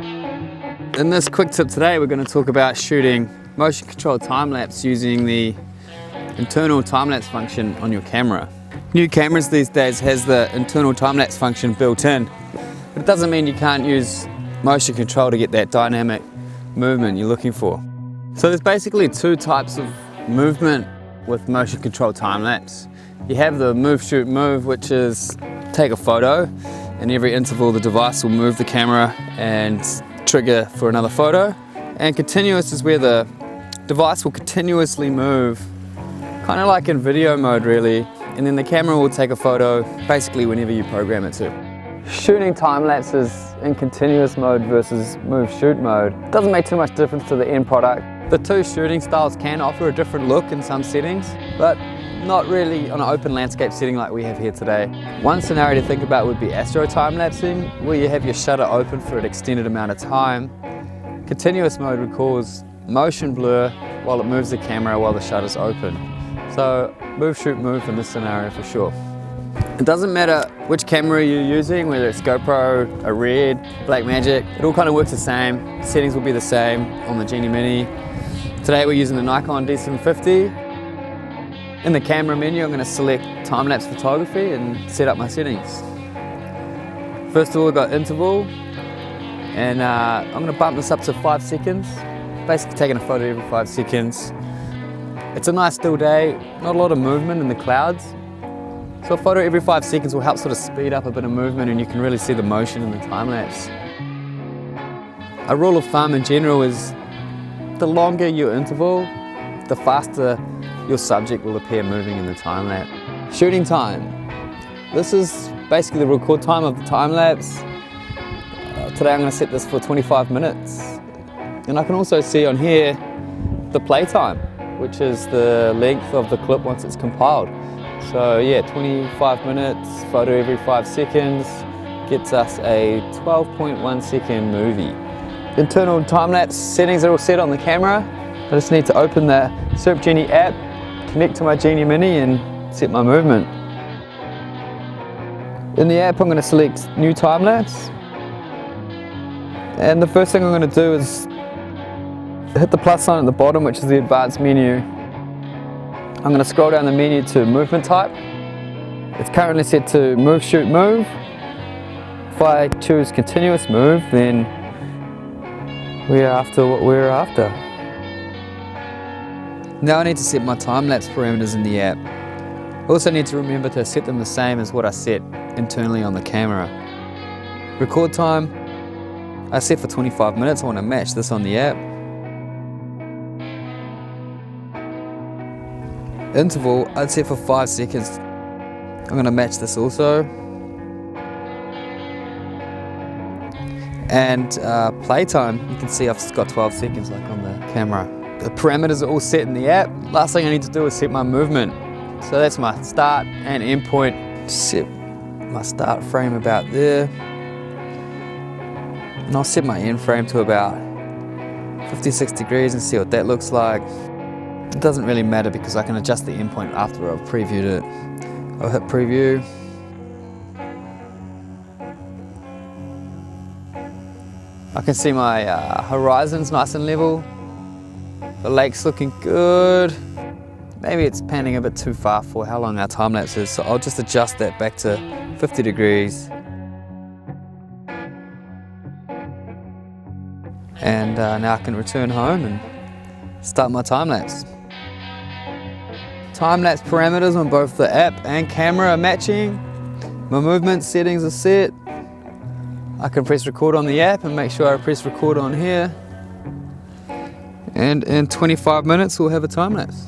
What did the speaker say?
In this quick tip today, we're going to talk about shooting motion control time-lapse using the internal time-lapse function on your camera. New cameras these days has the internal time-lapse function built in, but it doesn't mean you can't use motion control to get that dynamic movement you're looking for. So there's basically two types of movement with motion control time-lapse. You have the move, shoot, move, which is take a photo, and every interval the device will move the camera and trigger for another photo. And continuous is where the device will continuously move, kind of like in video mode really, and then the camera will take a photo basically whenever you program it to. Shooting time-lapse is in continuous mode versus move, shoot mode doesn't make too much difference to the end product. The two shooting styles can offer a different look in some settings, but not really on an open landscape setting like we have here today. One scenario to think about would be astro time-lapsing, where you have your shutter open for an extended amount of time. Continuous mode would cause motion blur while it moves the camera while the shutter's open. So move, shoot, move in this scenario for sure. It doesn't matter which camera you're using, whether it's GoPro, a Red, Blackmagic, it all kind of works the same. Settings will be the same on the Genie Mini. Today we're using the Nikon D750. In the camera menu, I'm going to select time-lapse photography and set up my settings. First of all, we've got interval, and I'm going to bump this up to 5 seconds. Basically taking a photo every 5 seconds. It's a nice still day, not a lot of movement in the clouds. So a photo every 5 seconds will help sort of speed up a bit of movement and you can really see the motion in the time-lapse. A rule of thumb in general is the longer your interval, the faster your subject will appear moving in the time-lapse. Shooting time. This is basically the record time of the time-lapse. Today I'm going to set this for 25 minutes. And I can also see on here the play time, which is the length of the clip once it's compiled. So yeah, 25 minutes, photo every 5 seconds, gets us a 12.1 second movie. Internal time-lapse settings are all set on the camera. I just need to open the Syrp Genie app, connect to my Genie Mini and set my movement. In the app I'm going to select new time-lapse. And the first thing I'm going to do is hit the plus sign at the bottom, which is the advanced menu. I'm going to scroll down the menu to movement type. It's currently set to move, shoot, move. If I choose continuous move, then we're after what we're after. Now I need to set my time-lapse parameters in the app. I also need to remember to set them the same as what I set internally on the camera. Record time, I set for 25 minutes. I want to match this on the app. Interval, I'd set for 5 seconds. I'm going to match this also. And playtime, you can see I've got 12 seconds like on the camera. The parameters are all set in the app. Last thing I need to do is set my movement. So that's my start and end point. Set my start frame about there. And I'll set my end frame to about 56 degrees and see what that looks like. It doesn't really matter because I can adjust the endpoint after I've previewed it. I'll hit preview. I can see my horizon's nice and level. The lake's looking good. Maybe it's panning a bit too far for how long our time-lapse is, so I'll just adjust that back to 50 degrees. And now I can return home and start my time-lapse. Time-lapse parameters on both the app and camera are matching. My movement settings are set. I can press record on the app and make sure I press record on here. And in 25 minutes we'll have a time-lapse.